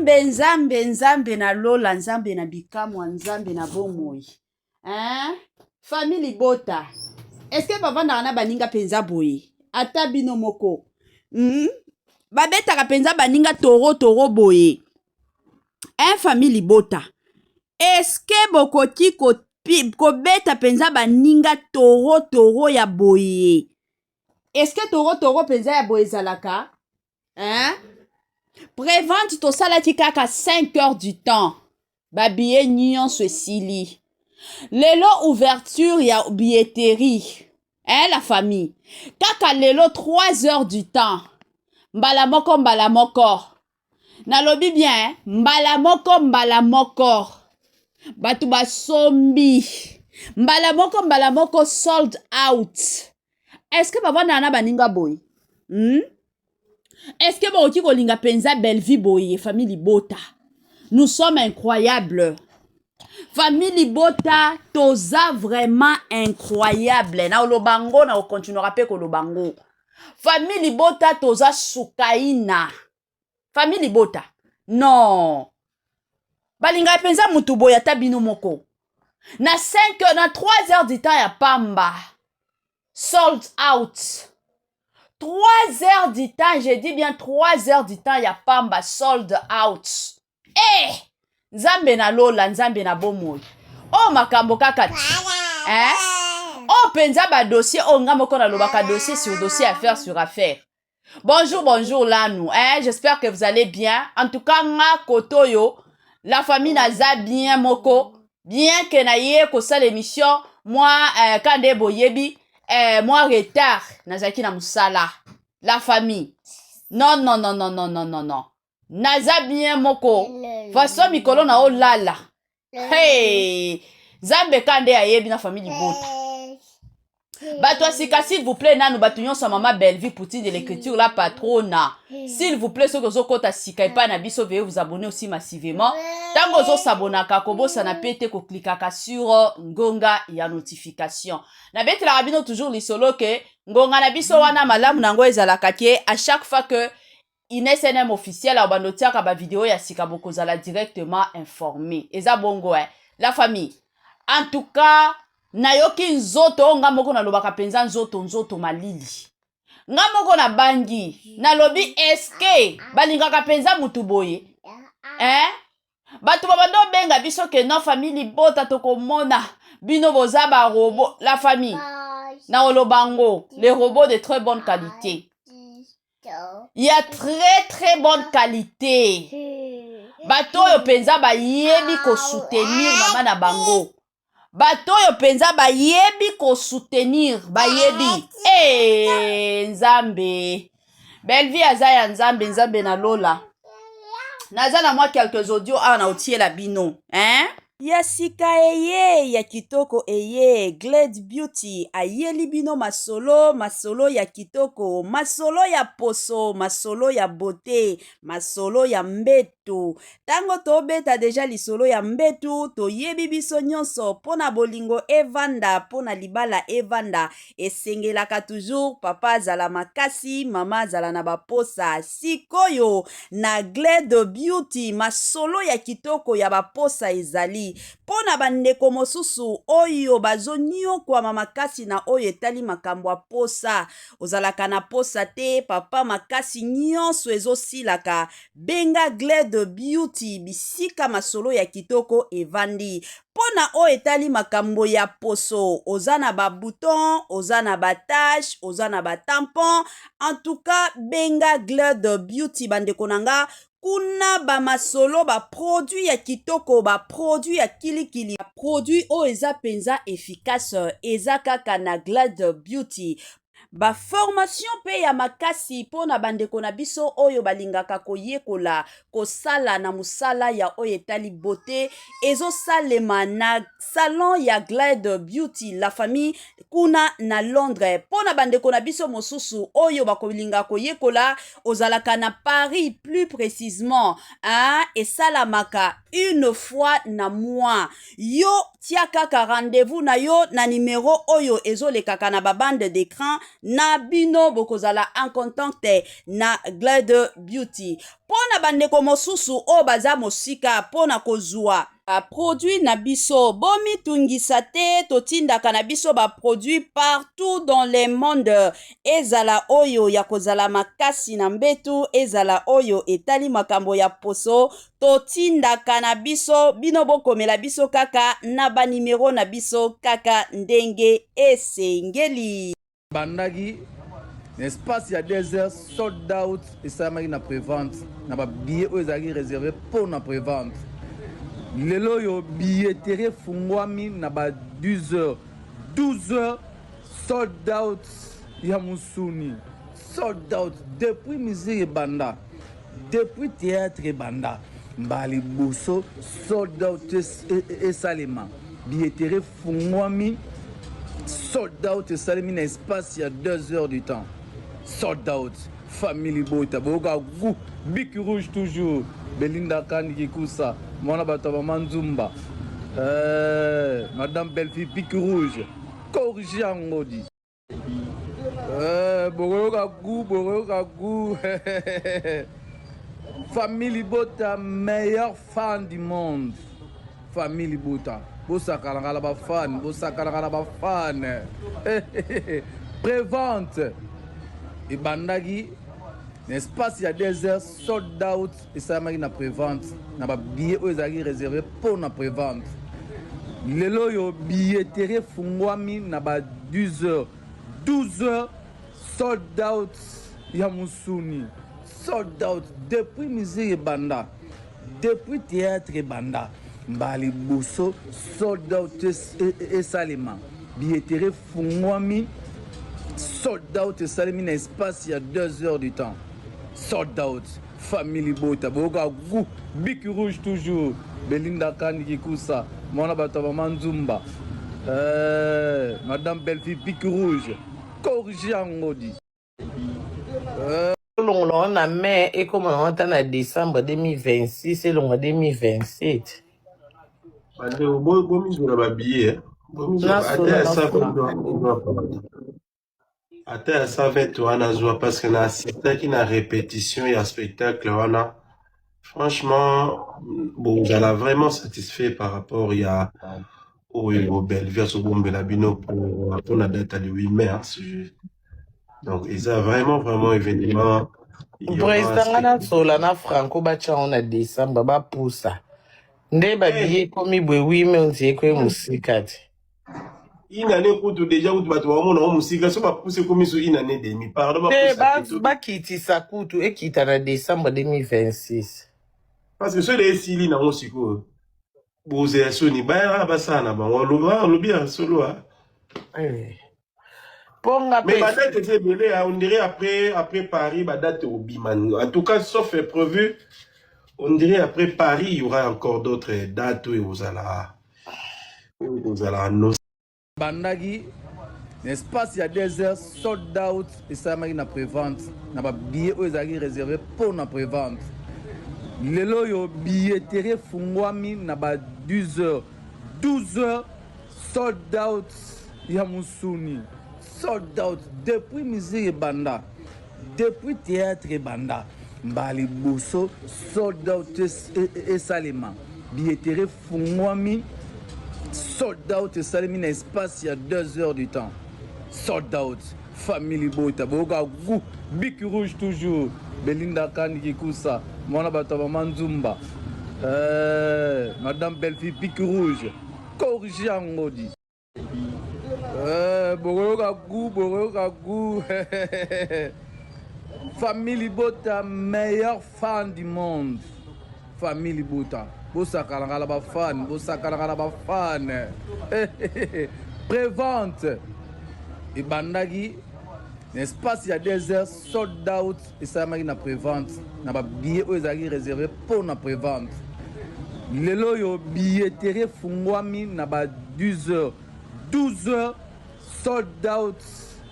Nzambe na lola, nzambe na bikamwa, nzambe na bomoi. Hein? Famille Libota. Est-ce que bavanda na baninga penza boye? Ata bino moko. Babeta penza baninga toro boye. Hein, famille Libota. Est-ce que bokoti ko beta penza baninga toro ya boye? Est-ce que toro penza ya boye zalaka? Hein? Prévente to salati kaka 5 heures du temps. Babiye nyon se sili. Lelo ouverture ya billetterie. Hein, la famille. Kaka lelo 3 heures du temps. Mbala moko. Nalobi bien, hein? Mbala moko. Batu basombi. Mbala moko sold out. Est-ce que baba nana baninga boy? Est-ce que bon ko linga penza belle vie boye famille Libota? Nous sommes incroyables. Famille Libota, toza vraiment incroyable. Na olobango na continuera pe ko lobango. Famille Libota toza sukaina. Famille Libota. Non. Balinga penza mutu boya tabino moko. Na 5 heures, na 3 heures du temps ya pamba. Sold out. 3 heures du temps, je dis bien 3 heures du temps, ya pamba sold out. Eh! Nzambe na lola, nzambe na bomoi. Oh, makambo kaka. Hein? Oh, penza ba dossier, oh, nga moko na lobaka dossier sur dossier, affaire sur affaire. Bonjour là nous. Hein? J'espère que vous allez bien. En tout cas, nga kotoyo, la famille naza bien moko. Bien que na ye ko sa l'émission, moi, kande boyebi, moi retard, nazaki na musala. La famille. Non. Naza bien moko. Façon mikolo na o lala. Hey! Zambe kande ayebi na famille Libota. Bato asika, s'il vous plaît, nanu batunyon sa mama Bellevie Poutine de l'écriture la patrona. S'il vous plaît, ceux qui kota sika et pas na biso, veuillez vous abonner aussi massivement. Tango zo sabonaka kobo sa na pete ko klikaka sur ngonga ya notification. Na bete la rabino toujours lisolo ke ngonga na biso wana malamu nango ezalaka ke à chaque fois que INSNM officiel a banotiaka ba vidéo ya sika bokozala directement informé. Eza bongo la famille. En tout cas, nayoki nzoto nga moko na lobaka penza nzoto malili. Nga moko na bangi na lobi eske balingaka penza mutu boye. Hein? Batu babando benga biso ke non famille Libota tokomona bino boza ba robot la famille. Na olobango, les robots de très bonne qualité. Il y a très bonne qualité. Bato yo penza ba yebi ko soutenir mama na bango. Bato yo penza ba yebi ko soutenir ba yebi. Nzambe. Bellevie azaya nzambe na lola. Naza na moi quelques audios na otie la bino, hein? Ya sika ya kitoko Glade Beauty ayeli bino masolo ya kitoko, masolo ya poso, masolo ya beauté, masolo ya mbetu. Tango tobeta deja lisolo ya mbetu, toyebi biso nyonso pona bolingo evanda, pona libala evanda, esengelaka toujours papa zala makasi, mama zala na baposa. Sikoyo na Glade Beauty, masolo ya kitoko ya baposa ezali. Pona bandeko mosusu oyo bazonyo kwa makasi na oyo etali makambo ya posa. Ozalaka na posa te, papa makasi nyonso ezosilaka. Benga Glade Beauty, bisika masolo ya kitoko evandi. Pona oyo etali makambo ya poso, ozana ba bouton, ozana ba tache, ozana ba tampon. En tout cas, benga Glade Beauty bandeko nanga. Kuna ba masolo ba produit ya kitoko, ba produit ya kilikili, ba produit o eza penza efficace, eza kaka na Glade Beauty. Ba formation pe ya makasi pona bandeko na biso oyo balingaka koyekola kosala na musala ya oyo etali beauté ezo salema na salon ya Glade Beauty la famille kuna na Londres. Pona bandeko na biso mosusu oyo bakolinga koyekola ozalaka na Paris plus précisément, esalamaka une fois na mois. Yo tia kaka rendez-vous na yo na numéro oyo ezolekaka na babande d'écran na bino bokozala en contact na Glade Beauty. Pona bandeko mosusu o baza mosika pona kozwa produit na biso bomi tungisa te totindaka na biso ba produit partout dans le monde ezala oyo ya kozala makasi na mbetu ezala oyo etali makambo ya poso totindaka na biso bino bokomela biso kaka na ba numero na biso kaka ndenge esengeli bandagi l'espace il y a des heures sold out et ça m'a une prévente na ba billet aux agues réservé pour na prévente lelo yo billetterie fungwami na ba 12 heures sold out ya musuni sold out depuis musique banda depuis théâtre banda mbali boso sold out et salima billetterie fungwami sold out et salimi na espace il y a 2 heures du temps sold out family bota boga gu big rouge toujours Belinda Kani Kikusa mwana bato manzumba madame Belfi big rouge corrige ngodi boga gu family bota meilleur fan du monde family bota bosakala ba fan bosakala ba fan prévente et bandagi l'espace il y a des heures sold out et ça m'a une prévente na ba billet aux agues réservé pour na prévente lelo yo billetterie fungwami na ba 12 heures sold out ya musuni sold out depuis musique banda depuis théâtre banda mbali boso sold out et salima billetterie fungwami sold out et salimi na espace il y a 2 heures du temps sold out family bota boga gu big rouge toujours Belinda Kani Kikusa mwana bato manzumba madame Belfi big rouge corrige ngodi on a mai et comme on entend en décembre 2026 et l'on 2027 Ata ça fait wana joie parce que na assisté qui na répétition et à spectacle wana franchement bon j'allais vraiment satisfait par rapport au Bellevue au Bombela Bino pour la date le 8 mai donc ils ont vraiment événement président na solana franco bacha on a décembre ba poussa nde ba billet comme bwe 8 mai on dit que musikati inane kutu déjà kutu bato bamona musika so bapuse komiso inane demi pardon bakitisa kutu ekita na décembre 2026 parce que so les sili na musiko boze soni ba basana ba lobi solo ponga mais ba date c'est belé on dirait après Paris ba date au Biman en tout cas sauf prévu on dirait après Paris il y aura encore d'autres dates où vous allez annoncer bandagi l'espace il y a des heures sold out et ça m'a une prévente na ba billet aux agues réservé pour na prévente lelo yo billetterie fungwami na ba 12 heures sold out ya musuni sold out depuis musique banda depuis théâtre banda mbali boso sold out et salima billetterie fungwami sold out et salimi na espace il y a 2 heures du temps sold out family bota boga gu big rouge toujours Belinda Kani Kikusa mwana bato manzumba madame Belfi big rouge corrige ngodi boga gu family bota meilleur fan du monde family bota bosakala ba fan prévente et bandagi l'espace il y a des heures sold out et ça m'a une prévente na ba billet aux agues réservé pour na prévente lelo yo billetterie fungwami na ba 12 heures sold out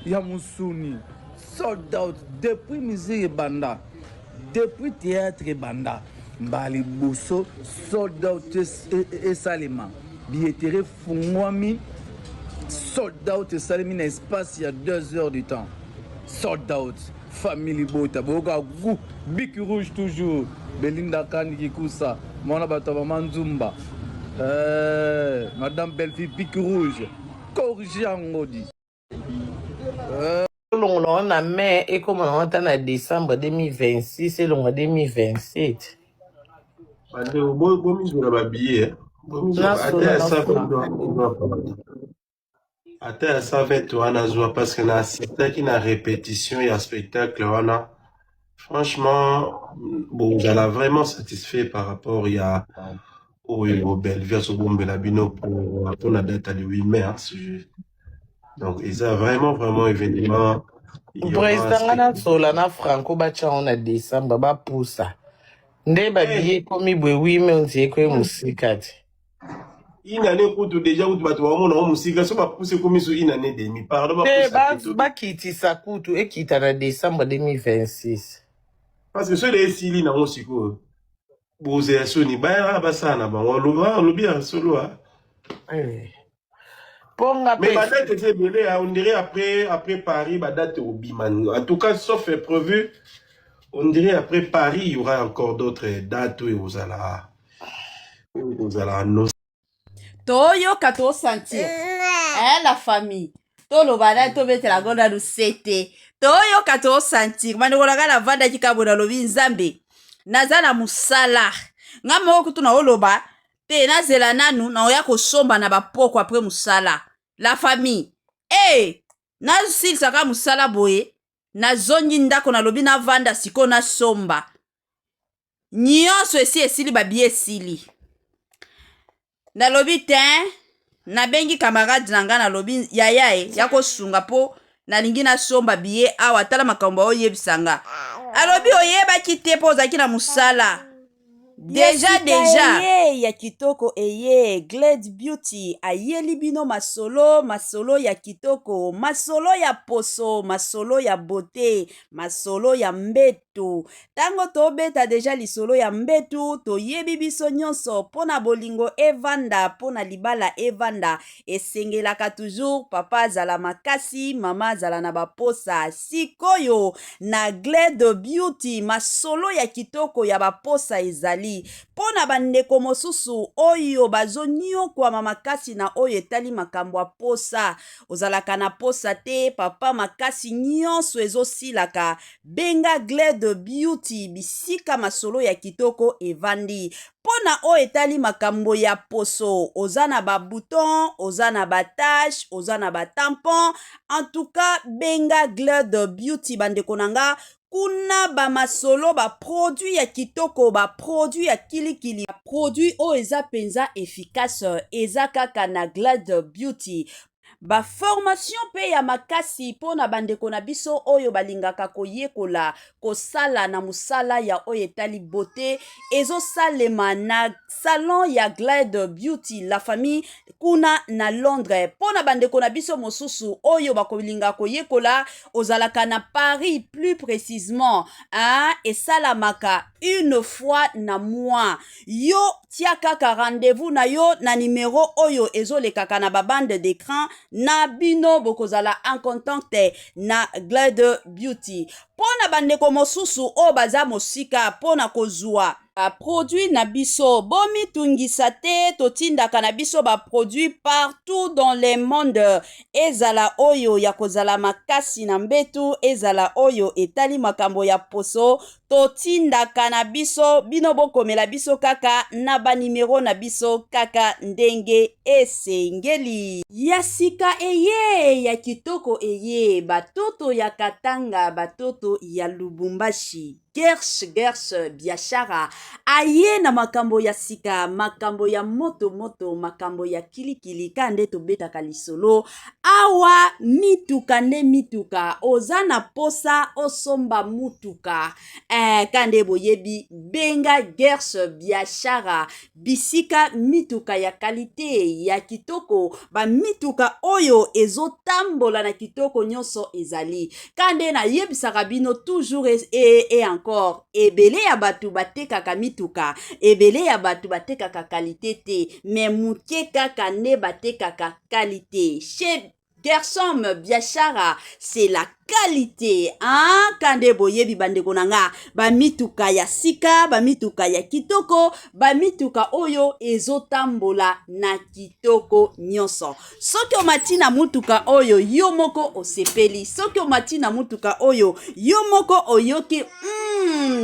ya musuni sold out depuis musique banda depuis théâtre banda mbali boso sold out et salima billetterie fungwami sold out esalemi na espace ya 2 heures du temps. Sold out famille bota boka gu Bic Rouge toujours Belinda Kandi Kikusa mwana bato mama Nzumba Madame Belleville Bic Rouge corrigé ngodi longo na mai et comme on entend en décembre 2026 et longo 2027 Bande bomi sur la billet. Ata ya 120 wana zwa parce que na assistaki na répétition ya spectacle wana. Franchement, bon, vous allez vraiment satisfait par rapport au Belleville, au Bombela Bino pour la date du 8 mai. Hein, donc, ils ont vraiment événement. président na sola na Franco bacha on a décembre ba poussa nde ba billet komi bwe 8 mai on dit que musika ti une année kutu déjà kutu bato bamona o musika so ba pousse comme sur une année demi pardon ba kitisa kutu ekita na décembre 2026 parce que so les sili na musiko boze soni ba basana ba lobi ya solo mais ma date était belé, on dirait après Paris, ma date au Biman. En tout cas, sauf prévu, on dirait après Paris, il y aura encore d'autres dates où vous allez annoncer. Toyo kato sentir. La famille. Tolo bana to bete la gonda du sete. Toyo kato sentir. Mane wala la vanda kikabo na lobi nzambe. Nazana musala. Ngamo kutu na oloba. Te nazela nanu na oya kosomba na bapoko après musala. La famille. Na sil saka musala boye. Na zongi ndako na lobi na vanda siko na somba. Nyonso esi esili babi esili. Na lobi ten. Na bengi camarade nanga na lobi yayae. Yako sunga po. Na lingi na somba biye awa tala makambo oyebisanga. Alobi oyeba kite po zaki na musala. Déjà ya kitoko eye Glade Beauty ayeli bino masolo ya kitoko, masolo ya poso, masolo ya beauté, masolo ya mbetu. Tango tobeta déjà lisolo ya mbetu toyebi biso nyonso pona bolingo evanda, pona libala evanda, esengelaka toujours papa zala makasi, mama zala na baposa. Sikoyo na Glade Beauty masolo ya kitoko ya baposa ezali pona bandeko mosusu oyo bazonio kwa mamakasi na oyo etali makambo ya posa ozalaka na posa te papa makasi nyonso ezosilaka benga Glade Beauty bisika masolo ya kitoko evandi pona oyo etali makambo ya poso ozana ba bouton ozana ba tache ozana ba tampon en tout cas benga Glade Beauty bandeko nanga kuna ba masolo ba produit ya kitoko ba produit ya kilikili ba produit o eza penza efficace eza kaka na Glade Beauty. Ba formation pe ya makasi pona bandeko na biso oyo balingaka koyekola kosala na musala ya oyo etali beauté ezo salema na salon ya Glade Beauty la famille kuna na Londres pona bandeko na biso mosusu oyo bakolinga koyekola ozalaka na Paris plus précisément esalamaka une fois na mois yo tia kaka rendez-vous na yo na numéro oyo ezolekaka na babande d'écran na bino bokozala en contact na Glade Beauty pona bandeko mosusu o baza mosika pona kozwa produit na biso bomi tungisa te totindaka na biso ba produit partout dans le monde ezala oyo ya kozala makasi na mbetu ezala oyo etali makambo ya poso totindaka na biso bino bokomela biso kaka na ba numero na biso kaka ndenge esengeli ya sika eye ya kitoko eye batoto ya Katanga batoto ya Lubumbashi Gersh biashara aye na makambo ya sika makambo ya moto makambo ya kilikili kande tobetaka lisolo awa mituka nde mituka ozana posa osomba mutuka kande boyebi benga Gersh biashara bisika mituka ya kalite ya kitoko ba mituka oyo ezotambola na kitoko nyonso ezali kande na yebisaka bino toujours et encore encore ebele ya batu batekaka mituka ebele ya batu batekaka qualité te mais muke kaka nde batekaka qualité chez Gersom biashara c'est la qualité hein kande boyebi bandeko nanga ba mituka ya sika ba mituka ya kitoko ba mituka oyo ezotambola na kitoko nyonso soki omati na mutuka oyo yo moko osepeli soki omati na mutuka oyo yo moko oyoki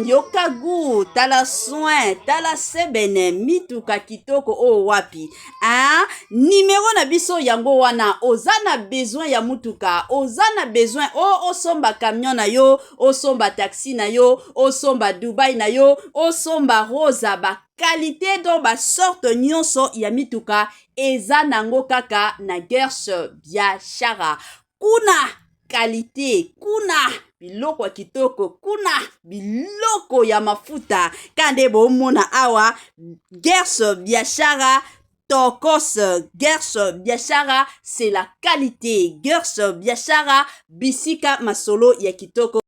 yoka gu tala soin tala sebene mituka kitoko o wapi hein numéro na biso yango wana ozana besoin ya mutuka ozana besoin osomba camion na yo osomba taxi na yo osomba Dubai na yo osomba rosa ba qualité do ba sorte nyonso ya mituka eza nango kaka na Gers biashara kuna qualité kuna biloko kitoko kuna biloko ya mafuta kande bomona awa Gers biashara Tokos Gers biashara c'est la qualité Gers biashara bisika masolo ya kitoko